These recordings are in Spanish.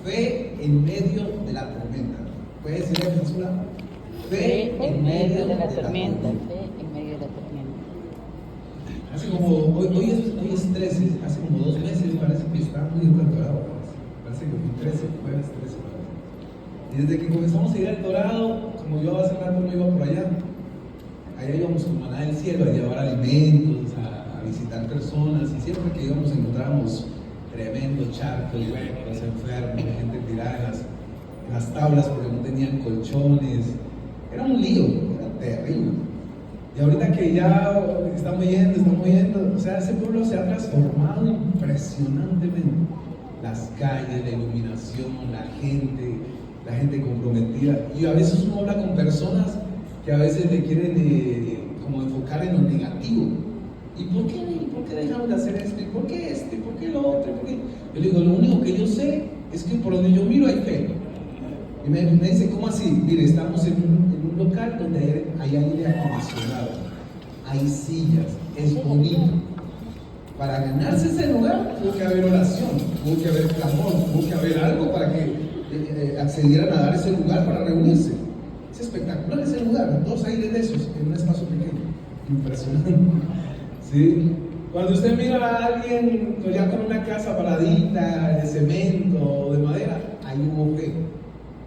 Fe en medio de la tormenta. ¿Puede decir la persona? Fe en medio de la tormenta. Fe en medio de la tormenta. Hace como, hoy es 13, hace como 2 meses parece que está muy entorado. Parece que fue 13, jueves 13 parece. Y desde que comenzamos a ir al Dorado, como yo hace rato no iba por allá íbamos como maná del cielo a llevar alimentos, a visitar personas, y siempre que íbamos encontrábamos tremendos charcos, huecos, enfermos, gente tirada en las tablas porque no tenían colchones. Era un lío, era terrible. Y ahorita que ya estamos yendo, o sea, ese pueblo se ha transformado impresionantemente. Las calles, la iluminación, la gente comprometida. Y a veces uno habla con personas que a veces le quieren como enfocar en lo negativo. ¿Y por qué dejamos de hacer esto? ¿Y por qué esto? ¿Y por qué lo otro? ¿Por qué? Yo le digo, lo único que yo sé es que por donde yo miro hay fe. Y me dice, ¿cómo así? Mire, estamos en un local donde hay aire acondicionado, hay sillas, es bonito. Para ganarse ese lugar tuvo que haber oración, tuvo que haber clamor, tuvo que haber algo para que accedieran a dar ese lugar para reunirse. Es espectacular ese lugar, 2 aires de esos en un espacio pequeño, impresionante. ¿Sí? Cuando usted mira a alguien ya con una casa paradita de cemento o de madera, ahí hubo fe,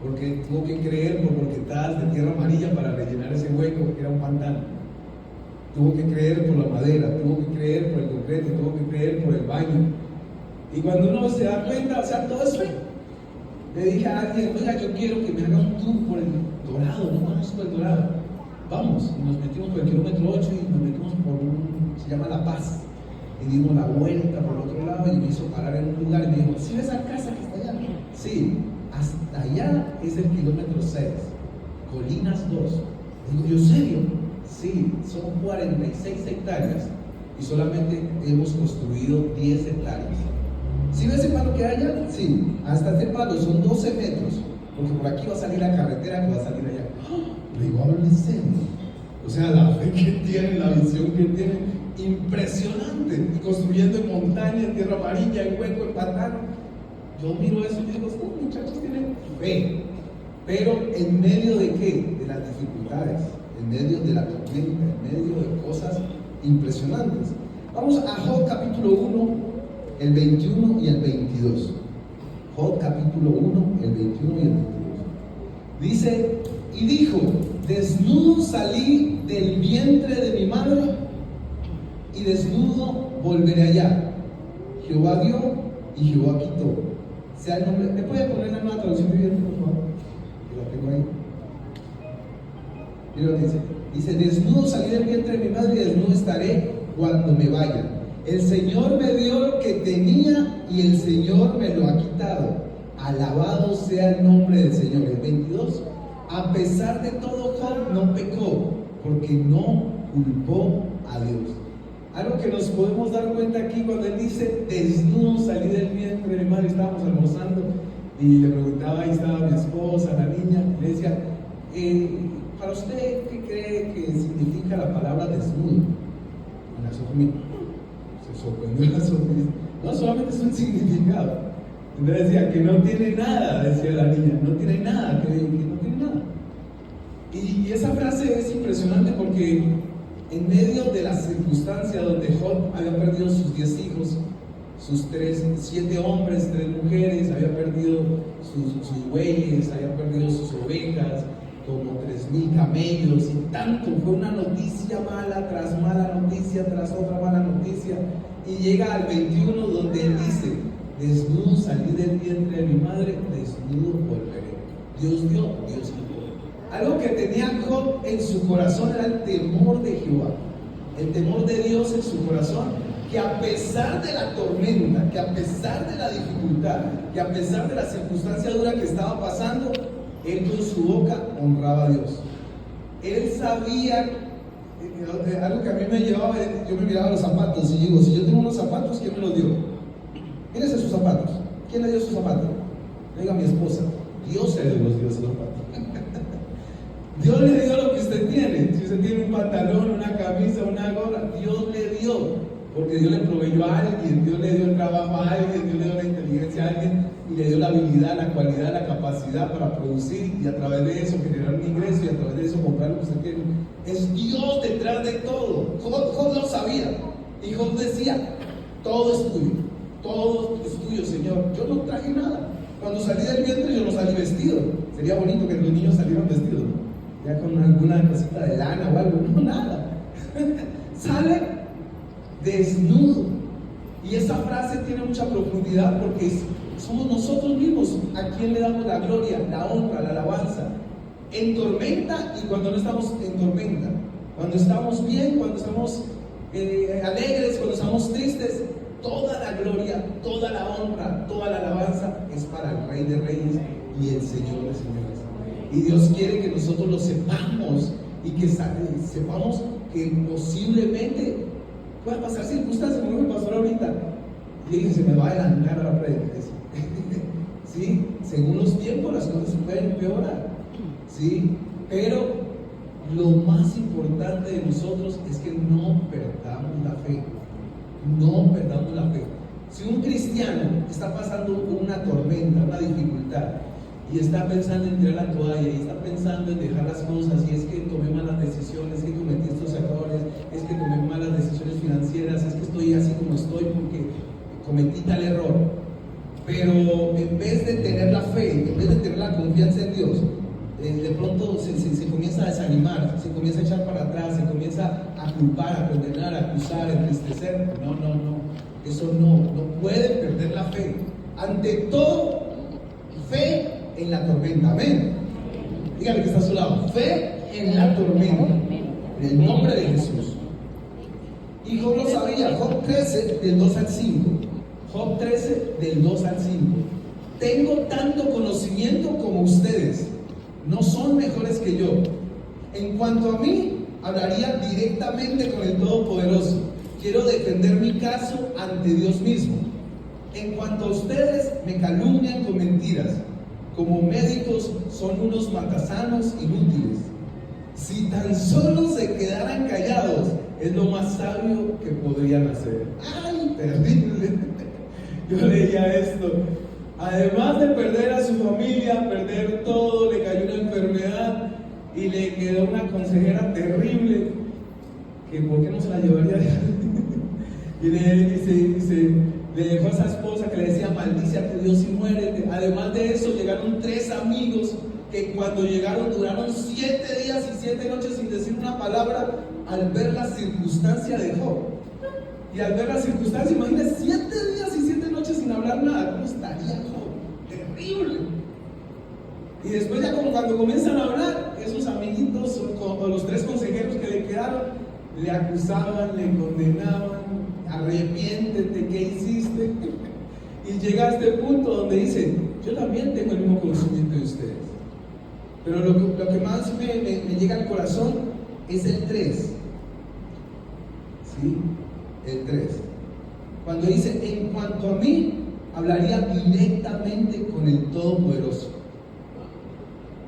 porque tuvo que creer por volquetadas de tierra amarilla para rellenar ese hueco que era un pantano. Tuvo que creer por la madera, tuvo que creer por el concreto, tuvo que creer por el baño. Y cuando uno se da cuenta, o sea, todo es fe. Le dije a alguien, oiga, yo quiero que me haga un tour por el Dorado, no conozco el Dorado. Vamos, y nos metimos por el kilómetro 8 y nos metimos por se llama La Paz. Y dimos la vuelta por el otro lado y me hizo parar en un lugar y me dijo, ¿sí ves esa casa que está allá? Sí, hasta allá es el kilómetro 6, Colinas 2. Digo, ¿yo serio? Sí, son 46 hectáreas y solamente hemos construido 10 hectáreas. ¿Sí ves ese palo que hay allá? Sí, hasta ese palo son 12 metros, porque por aquí va a salir la carretera que va a salir allá. Le digo, hablan en serio. O sea, la fe que tienen, la visión que tienen, impresionante. Y construyendo en montaña, en tierra amarilla, en hueco, en pantano. Yo miro eso y digo, estos muchachos tienen fe. Pero ¿en medio de qué? De las dificultades, en medio de la tormenta, en medio de cosas impresionantes. Vamos a Job capítulo 1, el 21 y el 22. Job capítulo 1, el 21 y el 22. Dice, y dijo, desnudo salí del vientre de mi madre y desnudo volveré allá. Jehová dio y Jehová quitó. Sea el nombre. ¿Me puede poner la nueva traducción viviente, por favor? Que la tengo ahí. Mira lo que dice. Dice, desnudo salí del vientre de mi madre y desnudo estaré cuando me vaya. El Señor me dio lo que tenía y el Señor me lo ha quitado. Alabado sea el nombre del Señor. El 22. A pesar de todo, Job no pecó, porque no culpó a Dios. Algo que nos podemos dar cuenta aquí cuando él dice, desnudo salí del vientre de mi madre. Estábamos almorzando y le preguntaba, ahí estaba mi esposa, la niña, y le decía, para usted, ¿qué cree que significa la palabra desnudo? Y la Sofía se sorprendió, la Sofía. No solamente es un significado. Entonces decía que no tiene nada, decía la niña, no tiene nada, que no tiene nada. Y esa frase es impresionante porque en medio de la circunstancia donde Job había perdido sus 10 hijos, sus 7 hombres, 3 mujeres, había perdido sus bueyes, había perdido sus ovejas, como 3,000 camellos y tanto, fue una noticia mala noticia tras otra mala noticia, y llega al 21 donde él dice, desnudo salí del vientre de mi madre, desnudo volveré. Dios dio, Dios quitó. Algo que tenía Job en su corazón era el temor de Jehová, el temor de Dios en su corazón, que a pesar de la tormenta, que a pesar de la dificultad, que a pesar de la circunstancia dura que estaba pasando, él con su boca honraba a Dios. Él sabía, algo que a mí me llevaba, yo me miraba los zapatos y digo, si yo tengo unos zapatos, ¿quién me los dio? ¿Quién es sus zapatos? ¿Quién le dio sus zapatos? Diga mi esposa, Dios se los dio sus zapatos. Dios le dio lo que usted tiene. Si usted tiene un pantalón, una camisa, una gorra, Dios le dio, porque Dios le proveyó a alguien, Dios le dio el trabajo a alguien, Dios le dio la inteligencia a alguien. y le dio la habilidad, la cualidad, la capacidad para producir y a través de eso generar un ingreso y a través de eso comprar lo que usted quiere. Es Dios detrás de todo. Job lo sabía y Job decía: todo es tuyo, Señor. Yo no traje nada. Cuando salí del vientre yo no salí vestido. Sería bonito que los niños salieran vestidos, ¿no? Ya con alguna cosita de lana o algo. No, nada. Sale desnudo. Y esa frase tiene mucha profundidad porque somos nosotros mismos a quien le damos la gloria, la honra, la alabanza. En tormenta y cuando no estamos en tormenta. Cuando estamos bien, cuando estamos alegres, cuando estamos tristes. Toda la gloria, toda la honra, toda la alabanza es para el Rey de Reyes y el Señor de Señores. Y Dios quiere que nosotros lo sepamos y que sepamos que posiblemente pueda pasar circunstancias, como me pasó ahorita. Y dije: se me va a adelantar a la predicación. ¿Sí? Según los tiempos las cosas se pueden empeorar. ¿Sí? Pero lo más importante de nosotros es que no perdamos la fe. No perdamos la fe. Si un cristiano está pasando una tormenta, una dificultad, y está pensando en tirar la toalla, y está pensando en dejar las cosas, y es que tomé malas decisiones, es que cometí estos errores, es que tomé malas decisiones financieras, es que estoy así como estoy porque cometí tal error, pero en vez de tener la fe, en vez de tener la confianza en Dios, de pronto se comienza a desanimar, se comienza a echar para atrás, se comienza a culpar, a condenar, a acusar, a entristecer. No, eso no puede perder la fe. Ante todo, fe en la tormenta. Amén. Dígale que está a su lado: fe en la tormenta, en el nombre de Jesús. Y Job lo sabía. Job 13 del 2 al 5. Job 13 del 2 al 5. Tengo tanto conocimiento como ustedes, no son mejores que yo. En cuanto a mí, hablaría directamente con el Todopoderoso. Quiero defender mi caso ante Dios mismo. En cuanto a ustedes, me calumnian con mentiras. Como médicos son unos matasanos inútiles. Si tan solo se quedaran callados, es lo más sabio que podrían hacer. ¡Ay, terrible! Yo leía esto. Además de perder a su familia, perder todo, le cayó una enfermedad y le quedó una consejera terrible, que ¿por qué no se la llevaría? Y le dejó a esa esposa que le decía: maldice a tu Dios y muérete. Además de eso, llegaron 3 amigos que cuando llegaron duraron 7 días y 7 noches sin decir una palabra al ver la circunstancia de Job. Y al ver la circunstancia, imagínate, 7 días y 7 noches sin hablar nada. ¿Cómo estaría Job? Terrible. Y después, ya como cuando comienzan a hablar, esos amiguitos o los 3 consejeros que le quedaron, le acusaban, le condenaban: arrepiéntete, ¿qué hiciste? Y llega a este punto donde dice: yo también tengo el mismo conocimiento de ustedes. Pero lo que más me llega al corazón es el 3. ¿Sí? El 3. Cuando dice: en cuanto a mí, hablaría directamente con el Todopoderoso.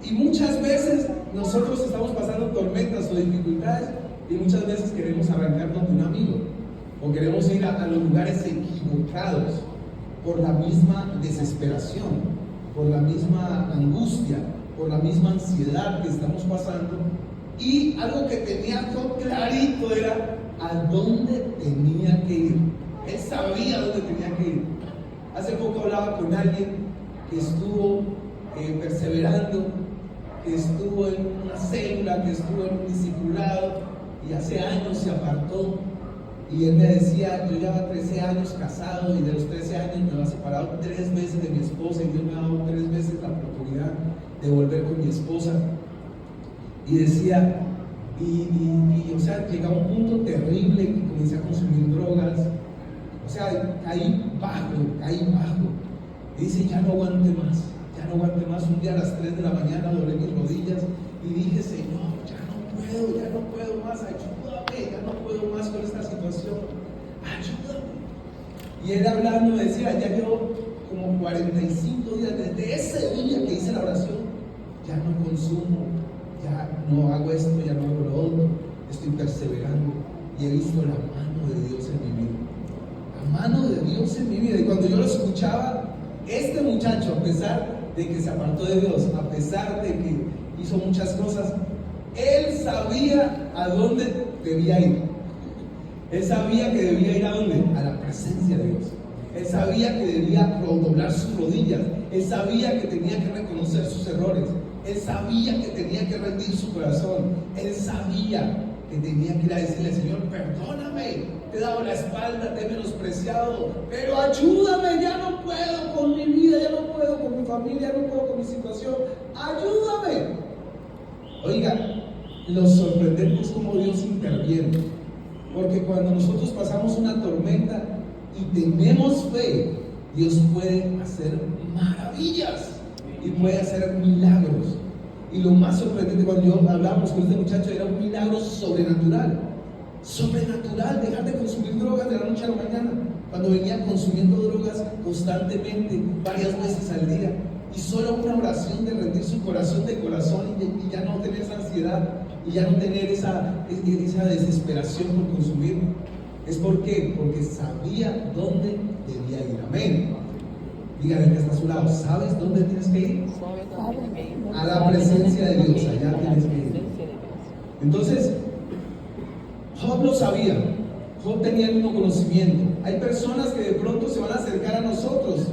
Y muchas veces nosotros estamos pasando tormentas o dificultades y muchas veces queremos arrancarnos de un amigo o queremos ir a los lugares equivocados por la misma desesperación, por la misma angustia, por la misma ansiedad que estamos pasando. Y algo que tenía todo clarito era a dónde tenía que ir. Él sabía dónde tenía que ir. Hace poco hablaba con alguien que estuvo perseverando, que estuvo en una célula, que estuvo en un discipulado y hace años se apartó. Y él me decía: yo llevaba 13 años casado y de los 13 años me había separado 3 veces de mi esposa y Dios me ha dado 3 veces la oportunidad de volver con mi esposa. Y decía, o sea, llegaba un punto terrible que comencé a consumir drogas. O sea, caí bajo. Y dice: ya no aguante más. Un día a las 3 de la mañana doblé mis rodillas y dije: Señor, ya no puedo más, ayúdame, ya no puedo más con esta situación, ayúdame. Y él hablando me decía: ya llevo como 45 días desde ese día que hice la oración, ya no consumo, ya no hago esto, ya no hago lo otro, estoy perseverando y he visto la mano de Dios en mi vida. La mano de Dios en mi vida. Y cuando yo lo escuchaba, Este muchacho, a pesar de que se apartó de Dios, a pesar de que hizo muchas cosas, él sabía a dónde debía ir. Él sabía que debía ir a dónde? A la presencia de Dios. Él sabía que debía doblar sus rodillas. Él sabía que tenía que reconocer sus errores. Él sabía que tenía que rendir su corazón. Él sabía que tenía que ir a decirle: Señor, perdóname, te he dado la espalda, te he menospreciado, pero ayúdame, ya no puedo con mi vida, ya no puedo con mi familia, ya no puedo con mi situación, ayúdame. Oiga, lo sorprendente es cómo Dios interviene, porque cuando nosotros pasamos una tormenta y tenemos fe, Dios puede hacer maravillas y puede hacer milagros. Y lo más sorprendente, cuando hablábamos con este muchacho, era un milagro sobrenatural. Sobrenatural, dejar de consumir drogas de la noche a la mañana. Cuando venía consumiendo drogas constantemente, varias veces al día, y solo una oración de rendir su corazón de corazón y ya no tener esa ansiedad y ya no tener esa desesperación por consumir. ¿Es por qué? Porque sabía dónde debía ir. Amén. Dígale que está a su lado: ¿sabes dónde tienes que ir? A la presencia de Dios, allá tienes que ir. Entonces, Job lo sabía. Job tenía el mismo conocimiento. Hay personas que de pronto se van a acercar a nosotros,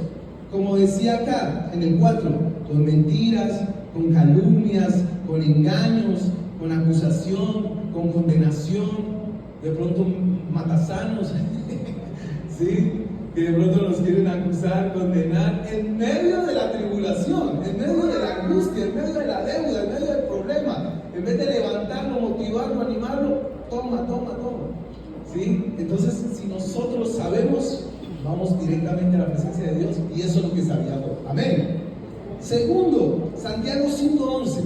como decía acá en el 4, con mentiras, con calumnias, con engaños, con acusación, con condenación, de pronto matasanos, ¿sí? Que de pronto nos quieren acusar, condenar, en medio de la tribulación, en medio de la angustia, en medio de la deuda, en medio del problema. En vez de levantarlo, motivarlo, animarlo, toma. ¿Sí? Entonces, si nosotros sabemos, vamos directamente a la presencia de Dios, y eso es lo que sabía Job. Amén. Segundo, Santiago 5:11.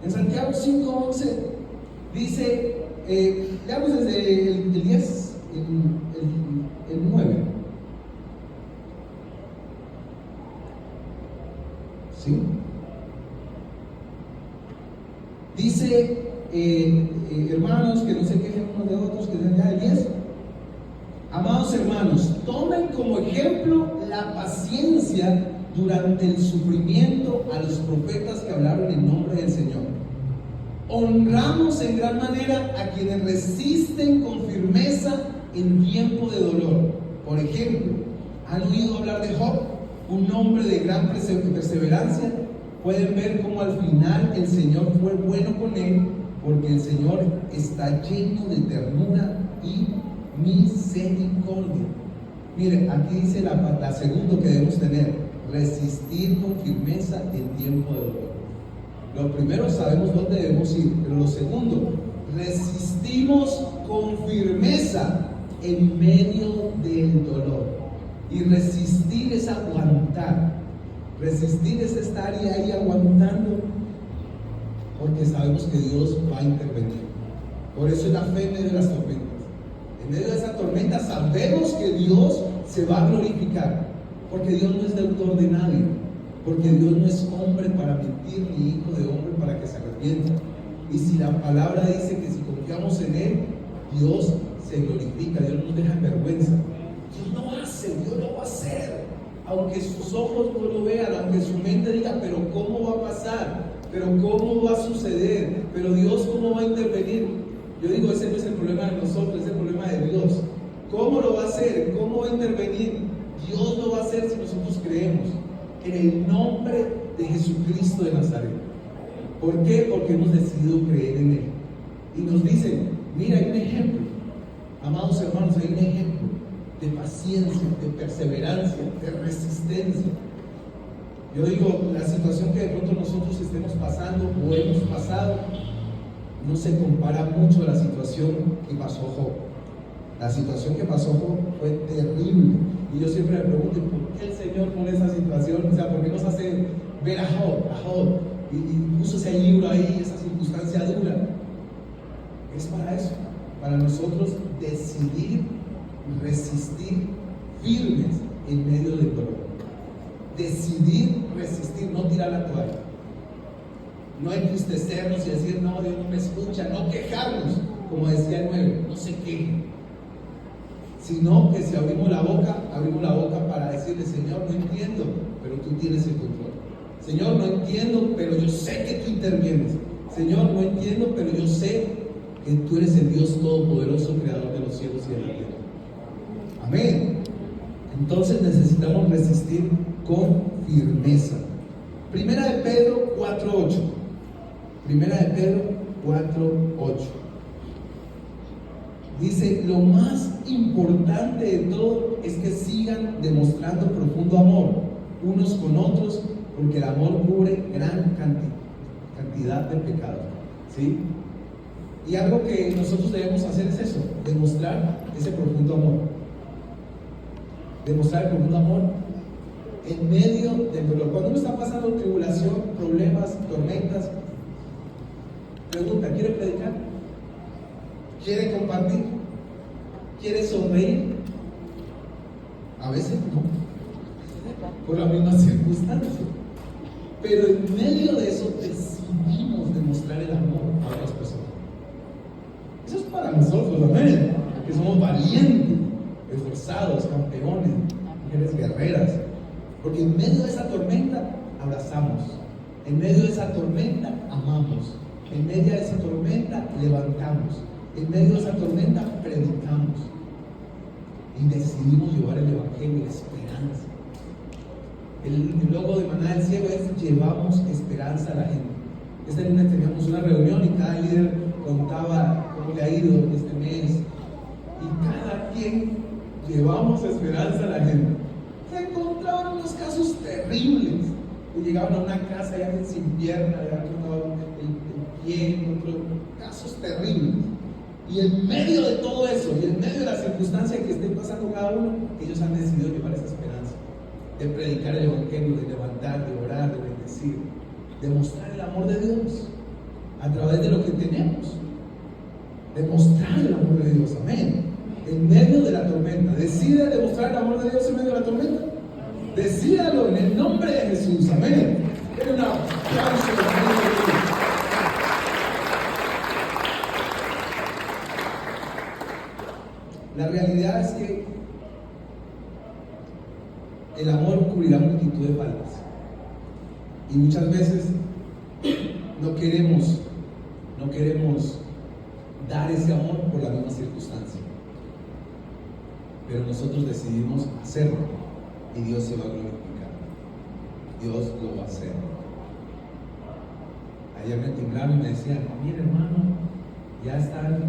En Santiago 5:11 dice, leamos desde el 10, el 9. ¿Sí? Dice, hermanos, que no se quejen unos de otros, que sean ya de 10. Amados hermanos, tomen como ejemplo la paciencia durante el sufrimiento a los profetas que hablaron en nombre del Señor. Honramos en gran manera a quienes resisten con firmeza en tiempo de dolor. Por ejemplo, ¿han oído hablar de Job? Un hombre de gran perseverancia. Pueden ver cómo al final el Señor fue bueno con él, porque el Señor está lleno de ternura y misericordia. Miren, aquí dice la segundo que debemos tener: resistir con firmeza en tiempo de dolor. Lo primero, sabemos dónde debemos ir, pero lo segundo, resistimos con firmeza en medio del dolor. Y resistir es aguantar. Resistir es estar ahí aguantando, porque sabemos que Dios va a intervenir. Por eso es la fe en medio de las tormentas. En medio de esa tormenta sabemos que Dios se va a glorificar, porque Dios no es deudor de nadie, porque Dios no es hombre para mentir, ni hijo de hombre para que se arrepienta. Y si la palabra dice que si confiamos en Él, Dios se glorifica, Dios nos deja en vergüenza. Dios no hace, Dios lo va a hacer. Aunque sus ojos no lo vean, aunque su mente diga: pero ¿cómo va a pasar? ¿Pero cómo va a suceder? ¿Pero Dios cómo va a intervenir? Yo digo, ese no es el problema de nosotros, es el problema de Dios. ¿Cómo lo va a hacer? ¿Cómo va a intervenir? Dios lo va a hacer si nosotros creemos en el nombre de Jesucristo de Nazaret. ¿Por qué? Porque hemos decidido creer en Él. Y nos dicen: mira, hay un ejemplo. Amados hermanos, hay un ejemplo de paciencia, de perseverancia, de resistencia. Yo digo, la situación que de pronto nosotros estemos pasando o hemos pasado no se compara mucho a la situación que pasó Job. La situación que pasó Job fue terrible. Y yo siempre me pregunto: ¿por qué el Señor pone esa situación? O sea, ¿por qué nos hace ver a Job? Y puso ese libro ahí, esa circunstancia dura. Es para eso, para nosotros decidir resistir firmes en medio del dolor. Decidir resistir, no tirar la toalla, no entristecernos y decir: no, Dios no me escucha, no quejarnos, como decía el 9, no se quejen, sino que si abrimos la boca para decirle: Señor, tú tienes el control. Señor, no entiendo, pero yo sé que tú intervienes. Señor, no entiendo, pero yo sé que tú eres el Dios todopoderoso, creador de los cielos y de la tierra. Amén. Entonces necesitamos resistir con firmeza. Primera de Pedro 4:8. Primera de Pedro 4:8. Dice: lo más importante de todo es que sigan demostrando profundo amor unos con otros, porque el amor cubre gran cantidad de pecados. ¿Sí? Y algo que nosotros debemos hacer es eso: demostrar ese profundo amor. Demostrar el profundo amor en medio del dolor. Cuando uno está pasando tribulación, problemas, tormentas, pregunta: ¿quiere predicar? ¿Quiere compartir? ¿Quiere sonreír? A veces no, por la misma circunstancia. Pero en medio de eso decidimos demostrar el amor a otras personas. Eso es para nosotros, amén, que somos valientes, esforzados, campeones, mujeres guerreras. Porque en medio de esa tormenta abrazamos, en medio de esa tormenta amamos, en medio de esa tormenta levantamos, en medio de esa tormenta predicamos y decidimos llevar el evangelio de esperanza. El logo de Maná del Cielo es: llevamos esperanza a la gente. Esta lunes teníamos una reunión y cada líder contaba cómo le ha ido este mes, y cada quien llevamos esperanza a la gente. Se encontraban unos casos terribles, que llegaban a una casa ya sin pierna, ya cortado el pie, otros casos terribles. Y en medio de todo eso, y en medio de la circunstancia que esté pasando cada uno, ellos han decidido llevar esa esperanza, de predicar el evangelio, de levantar, de orar, de bendecir, de mostrar el amor de Dios a través de lo que tenemos, de mostrar el amor de Dios. Amén. En medio de la tormenta, decide demostrar el amor de Dios en medio de la tormenta. Decídalo en el nombre de Jesús. Amén. Den un aplauso de Dios. La realidad es que el amor cubrirá multitud de faltas. Y muchas veces no queremos dar ese amor por la misma circunstancia. Pero nosotros decidimos hacerlo y Dios se va a glorificar. Dios lo va a hacer. Ayer me timbraron y me decían: mire, hermano, ya están,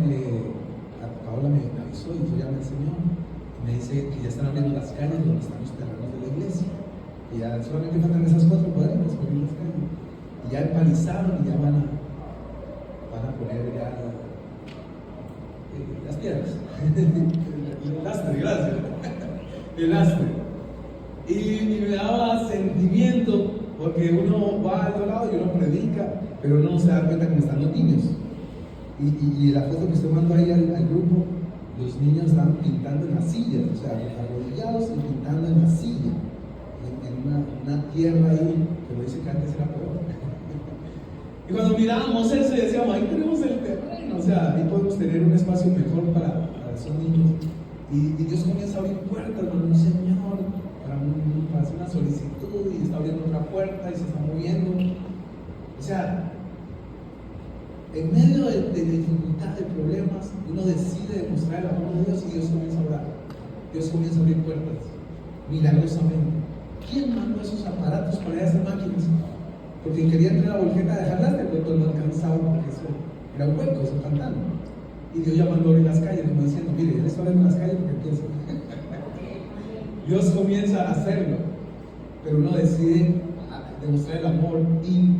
Paola me avisó y yo llamé al Señor y me dice que ya están abriendo las calles donde están los terrenos de la iglesia, y ya solamente faltan esas 4 cuadritas para abrir las calles, y ya empalizaron y ya van a poner ya las piedras. El lastre, gracias. El lastre. Y me daba sentimiento, porque uno va al otro lado y uno predica, pero uno no se da cuenta cómo están los niños. Y la foto que usted mandó ahí al grupo, los niños estaban pintando en las sillas, o sea, arrodillados y pintando en la silla, en una tierra ahí, pero dice que antes era peor. Y cuando mirábamos eso y decíamos: ahí tenemos el terreno, o sea, ahí podemos tener un espacio mejor para esos niños. Y Dios comienza a abrir puertas, con un Señor, para hacer una solicitud, y está abriendo otra puerta y se está moviendo. O sea, en medio de dificultad, de problemas, uno decide demostrar el amor de Dios y Dios comienza a orar. Dios comienza a abrir puertas, milagrosamente. ¿Quién mandó esos aparatos para esas máquinas? Porque quería entrar a la volqueta a dejarlas, de pronto no alcanzaba, porque eso era un hueco, eso pantano. Y Dios ya mandó abrir las calles, como diciendo: mire, ya le estoy abriendo las calles porque empieza. Dios comienza a hacerlo, pero uno decide demostrar el amor y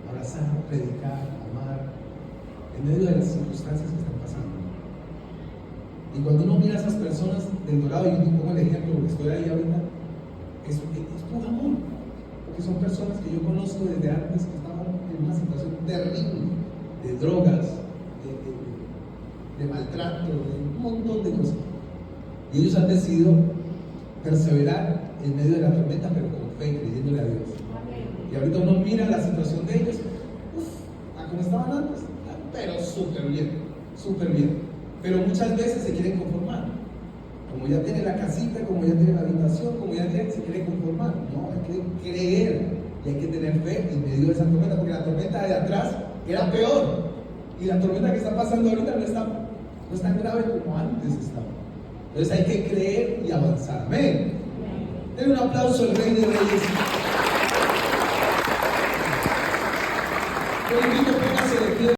abrazar, predicar, amar, en medio de las circunstancias que están pasando. Y cuando uno mira a esas personas del Dorado, y yo pongo el ejemplo porque estoy ahí ahorita, es puro amor, porque son personas que yo conozco desde antes, que estaban en una situación terrible, de drogas, de maltrato, de un montón de cosas. Y ellos han decidido perseverar en medio de la tormenta, pero con fe, creyéndole a Dios. Y ahorita uno mira la situación de ellos, a como estaban antes, pero súper bien, súper bien. Pero muchas veces se quieren conformar. Como ya tiene la casita, como ya tiene la habitación, como ya tiene, se quiere conformar. No, hay que creer Y hay que tener fe en medio de esa tormenta, porque la tormenta de atrás era peor. Y la tormenta que está pasando ahorita no es tan grave como antes estaba. Entonces hay que creer y avanzar. Amén. Den un aplauso al Rey de Reyes.